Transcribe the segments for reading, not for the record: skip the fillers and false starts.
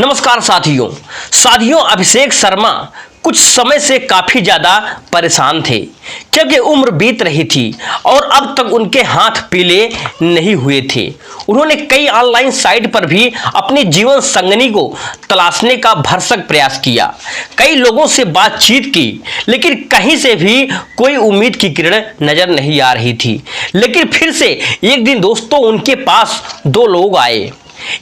नमस्कार साथियों। अभिषेक शर्मा कुछ समय से काफी ज्यादा परेशान थे क्योंकि उम्र बीत रही थी और अब तक उनके हाथ पीले नहीं हुए थे। उन्होंने कई ऑनलाइन साइट पर भी अपनी जीवन संगनी को तलाशने का भरसक प्रयास किया, कई लोगों से बातचीत की, लेकिन कहीं से भी कोई उम्मीद की किरण नजर नहीं आ रही थी। लेकिन फिर से एक दिन दोस्तों उनके पास दो लोग आए।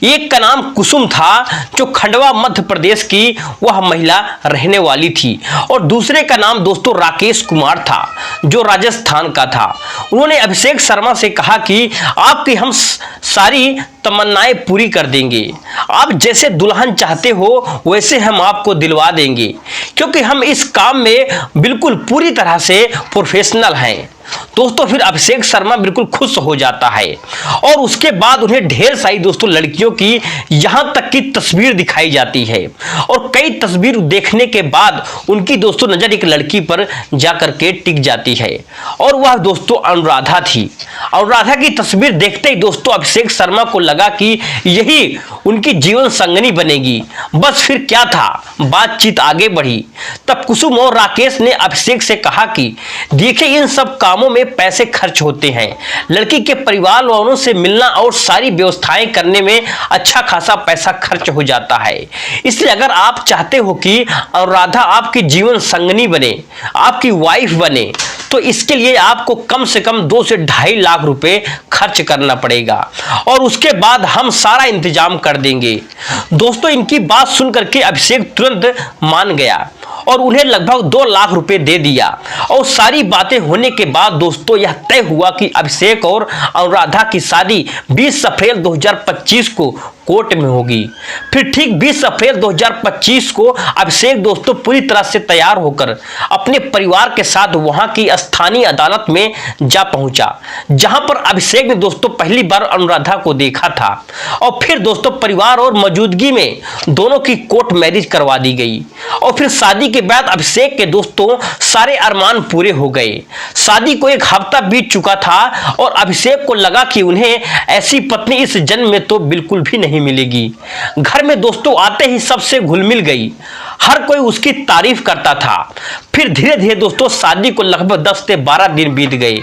एक का नाम कुसुम था जो खंडवा मध्य प्रदेश की वह महिला रहने वाली थी और दूसरे का नाम दोस्तों राकेश कुमार था जो राजस्थान का था। उन्होंने अभिषेक शर्मा से कहा कि आपकी हम सारी तमन्नाएं पूरी कर देंगे, आप जैसे दुल्हन चाहते हो वैसे हम आपको दिलवा देंगे क्योंकि हम इस काम में बिल्कुल पूरी तरह से प्रोफेशनल हैं। दोस्तों फिर अभिषेक शर्मा बिल्कुल खुश हो जाता है और उसके बाद उन्हें ढेर सारी दोस्तों लड़कियों की यहां तक की तस्वीर दिखाई जाती है और कई तस्वीर देखने के बाद उनकी दोस्तों नजर एक लड़की पर जाकर के टिक जाती है और वह दोस्तों अनुराधा थी। अनुराधा की तस्वीर देखते ही दोस्तों अभिषेक शर्मा को लगा कि यही उनकी जीवन संगनी बनेगी। बस फिर क्या था, बातचीत आगे बढ़ी। तब कुसुम और राकेश ने अभिषेक से कहा कि देखिए इन सब कामों में पैसे खर्च होते हैं, लड़की के परिवार वालों से मिलना और सारी व्यवस्थाएं करने में अच्छा खासा पैसा खर्च हो जाता है। इसलिए अगर आप चाहते हो कि अनुराधा आपकी जीवन संगनी बने, आपकी वाइफ बने, तो इसके लिए आपको कम से कम 2 से 2.5 लाख रुपए खर्च करना पड़ेगा और उसके बाद हम सारा इंतजाम कर देंगे। दोस्तों इनकी बात सुनकर के अभिषेक तुरंत मान गया और उन्हें लगभग 2 लाख रुपए दे दिया और सारी बातें होने के बाद दोस्तों यह तय हुआ कि अभिषेक और अनुराधा की शादी 20 अप्रैल 2025 को कोर्ट में होगी। फिर ठीक 20 अप्रैल 2025 को अभिषेक दोस्तों पूरी तरह से तैयार होकर अपने परिवार के साथ वहां की स्थानीय अदालत में जा पहुंचा, जहां पर अभिषेक ने दोस्तों पहली बार अनुराधा को देखा था और फिर दोस्तों परिवार और मौजूदगी में दोनों की कोर्ट मैरिज करवा दी गई और फिर शादी के बाद अभिषेक के दोस्तों सारे अरमान पूरे हो गए। शादी को 1 हफ्ता बीत चुका था और अभिषेक को लगा कि उन्हें ऐसी पत्नी इस जन्म में तो बिल्कुल भी नहीं मिलेगी। घर में दोस्तों आते ही सबसे घुल मिल गई, हर कोई उसकी तारीफ करता था। फिर धीरे धीरे दोस्तों शादी को लगभग 10 से 12 दिन बीत गए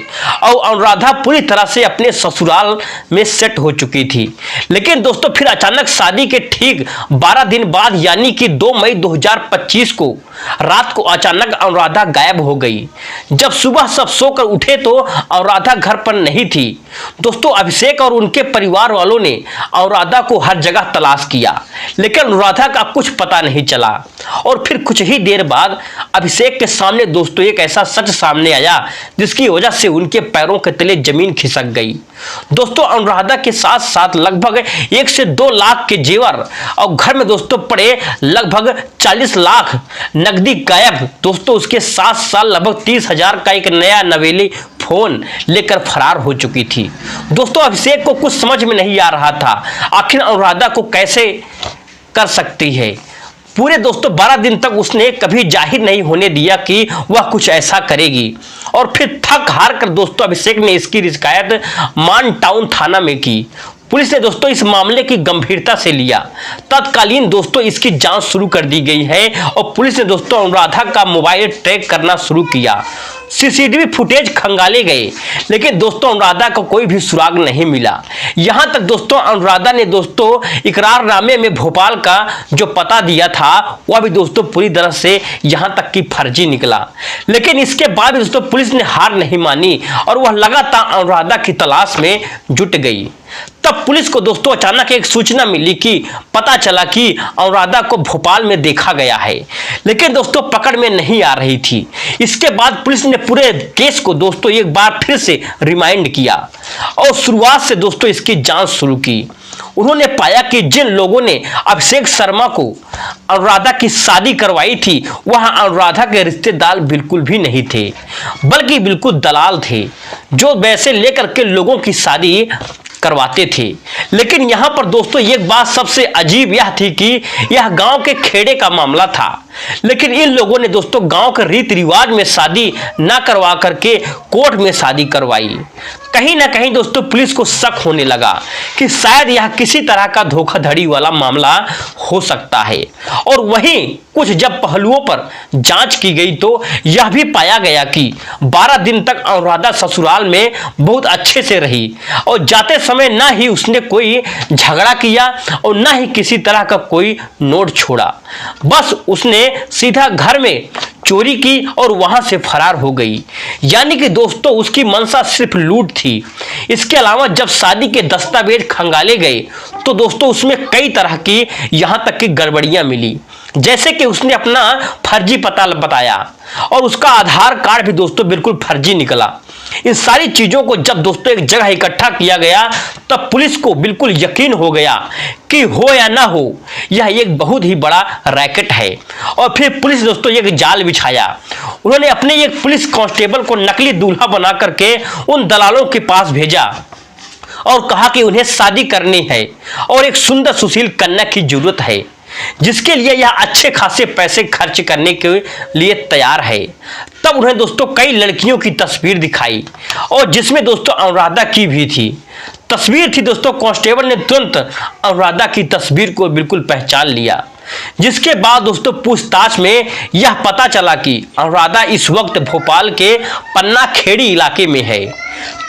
और अनुराधा पूरी तरह से अपने ससुराल में सेट हो चुकी थी। लेकिन दोस्तों फिर अचानक शादी के ठीक 12 दिन बाद यानी कि 2 मई 2025 को रात को अचानक अनुराधा गायब हो गई। जब सुबह सब सोकर उठे तो अनुराधा घर पर नहीं थी। दोस्तों अभिषेक और उनके परिवार वालों ने अनुराधा को हर जगह तलाश किया लेकिन अनुराधा का कुछ पता नहीं चला और फिर कुछ ही देर बाद अभिषेक के सामने दोस्तों एक ऐसा सच सामने आया जिसकी वजह से उनके पैरों के तले जमीन खिसक गई। दोस्तों अनुराधा के साथ साथ लगभग 1 से 2 लाख के जेवर और घर में दोस्तों पड़े लगभग 40 लाख नकदी गायब। दोस्तों उसके साथ साथ लगभग 30,000 का एक नया नवेली फोन लेकर फरार हो चुकी थी। दोस्तों अभिषेक को कुछ समझ में नहीं आ रहा था आखिर अनुराधा को कैसे कर सकती है। पूरे दोस्तों 12 दिन तक उसने कभी जाहिर नहीं होने दिया कि वह कुछ ऐसा करेगी और फिर थक हार कर दोस्तों अभिषेक ने इसकी शिकायत मान टाउन थाना में की। पुलिस ने दोस्तों इस मामले की गंभीरता से लिया। तत्कालीन दोस्तों इसकी जांच शुरू कर दी गई है और पुलिस ने दोस्तों अनुराधा का मोबाइल ट्रैक करना शुरू किया। सीसीटीवी फुटेज खंगाले गए लेकिन दोस्तों अनुराधा को कोई भी सुराग नहीं मिला। यहां तक दोस्तों अनुराधा ने दोस्तों इकरारनामे में भोपाल का जो पता दिया था वह भी दोस्तों पूरी तरह से यहां तक कि फर्जी निकला। लेकिन इसके बाद दोस्तों पुलिस ने हार नहीं मानी और वह लगातार अनुराधा की तलाश में जुट गई। तब पुलिस को दोस्तों अचानक एक सूचना मिली कि पता चला कि अनुराधा को भोपाल में देखा गया है, लेकिन दोस्तों पकड़ में नहीं आ रही थी। इसके बाद पुलिस ने पूरे केस को दोस्तों एक बार फिर से रिमाइंड किया और शुरुआत से दोस्तों इसकी जांच शुरू की। उन्होंने पाया कि जिन लोगों ने अभिषेक शर्मा को अनुराधा की शादी करवाई थी वह अनुराधा के रिश्तेदार बिल्कुल भी नहीं थे बल्कि बिल्कुल दलाल थे जो वैसे लेकर के लोगों की शादी करवाते थे। लेकिन यहां पर दोस्तों एक बात सबसे अजीब यह थी कि यह गांव के खेड़े का मामला था, लेकिन इन लोगों ने दोस्तों गांव के रीति रिवाज में शादी ना करवा करके कोर्ट में शादी करवाई। कहीं ना कहीं दोस्तों पुलिस को शक होने लगा कि शायद यह किसी तरह का धोखाधड़ी वाला मामला हो सकता है। और वहीं कुछ जब पहलुओं पर जांच की गई तो यह भी पाया गया कि 12 दिन तक अनुराधा ससुराल में बहुत अच्छे से रही और जाते समय ना ही उसने कोई झगड़ा किया और ना ही किसी तरह का कोई नोट छोड़ा। बस उसने सीधा घर में चोरी की और वहां से फरार हो गई। यानी कि दोस्तों उसकी मंशा सिर्फ लूट थी। इसके अलावा जब शादी के दस्तावेज खंगाले गए तो दोस्तों उसमें कई तरह की यहां तक की गड़बड़ियां मिली, जैसे कि उसने अपना फर्जी पता बताया और उसका आधार कार्ड भी दोस्तों बिल्कुल फर्जी निकला। इन सारी चीजों को जब दोस्तों एक जगह इकट्ठा किया गया तब पुलिस को बिल्कुल यकीन हो गया कि हो या ना हो यह एक बहुत ही बड़ा रैकेट है। और फिर पुलिस दोस्तों एक जाल बिछाया। उन्होंने अपने एक पुलिस कांस्टेबल को नकली दूल्हा बना करके उन दलालों के पास भेजा और कहा कि उन्हें शादी करनी है और एक सुंदर सुशील कन्या की जरूरत है, जिसके लिए यह अच्छे खासे पैसे खर्च करने के लिए तैयार है। तब उन्हें दोस्तों कई लड़कियों की तस्वीर दिखाई और जिसमें दोस्तों अनुराधा की भी थी। तस्वीर थी दोस्तों, कांस्टेबल ने तुरंत अनुराधा की तस्वीर को बिल्कुल पहचान लिया, जिसके बाद दोस्तों पूछताछ में यह पता चला कि अनुराधा इस वक्त भोपाल के पन्ना खेड़ी इलाके में है।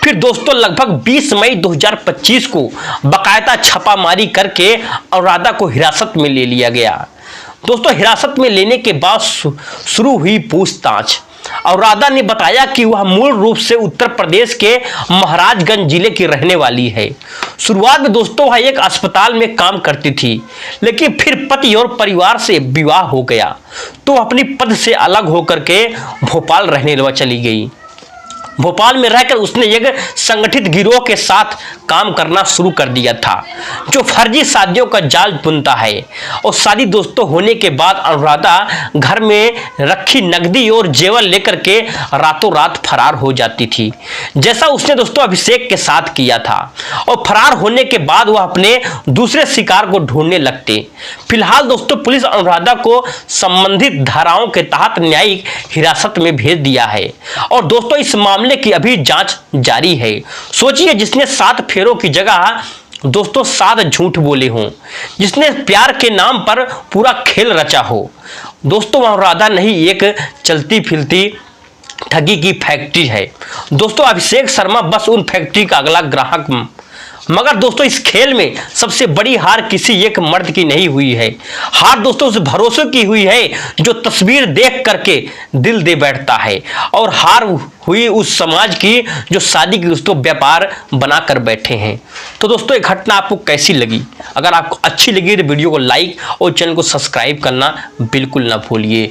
फिर दोस्तों लगभग 20 मई 2025 को बाकायदा छापामारी करके अनुराधा को हिरासत में ले लिया गया। दोस्तों हिरासत में लेने के बाद शुरू हुई पूछताछ। अनुराधा ने बताया कि वह मूल रूप से उत्तर प्रदेश के महाराजगंज जिले की रहने वाली है। शुरुआत में दोस्तों वह एक अस्पताल में काम करती थी, लेकिन फिर पति और परिवार से विवाह हो गया तो अपनी पद से अलग होकर के भोपाल रहने चली गई। भोपाल में रहकर उसने एक संगठित गिरोह के साथ काम करना शुरू कर दिया था, जो फर्जी शादियों का जाल बुनता है। और शादी दोस्तों होने के बाद अनुराधा घर में रखी नकदी और जेवर लेकर के रातों रात फरार हो जाती थी, जैसा उसने दोस्तों अभिषेक के साथ किया था। और फरार होने के बाद वह अपने दूसरे शिकार को ढूंढने लगते। फिलहाल दोस्तों पुलिस अनुराधा को संबंधित धाराओं के तहत न्यायिक हिरासत में भेज दिया है और दोस्तों इस मामले की अभी जांच जारी है। सोचिए, जिसने 7 फेरों की जगह दोस्तों 7 झूठ बोले हों, जिसने प्यार के नाम पर पूरा खेल रचा हो। दोस्तों अनुराधा नहीं एक चलती फिरती ठगी की फैक्ट्री है। दोस्तों अभिषेक शर्मा बस उन फैक्ट्री का अगला ग्राहक। मगर दोस्तों इस खेल में सबसे बड़ी हार किसी एक मर्द की नहीं हुई है। हार दोस्तों उस भरोसे की हुई है जो तस्वीर देख करके दिल दे बैठता है, और हार हुई उस समाज की जो शादी की दोस्तों व्यापार बना कर बैठे हैं। तो दोस्तों ये घटना आपको कैसी लगी? अगर आपको अच्छी लगी तो वीडियो को लाइक और चैनल को सब्सक्राइब करना बिल्कुल ना भूलिए।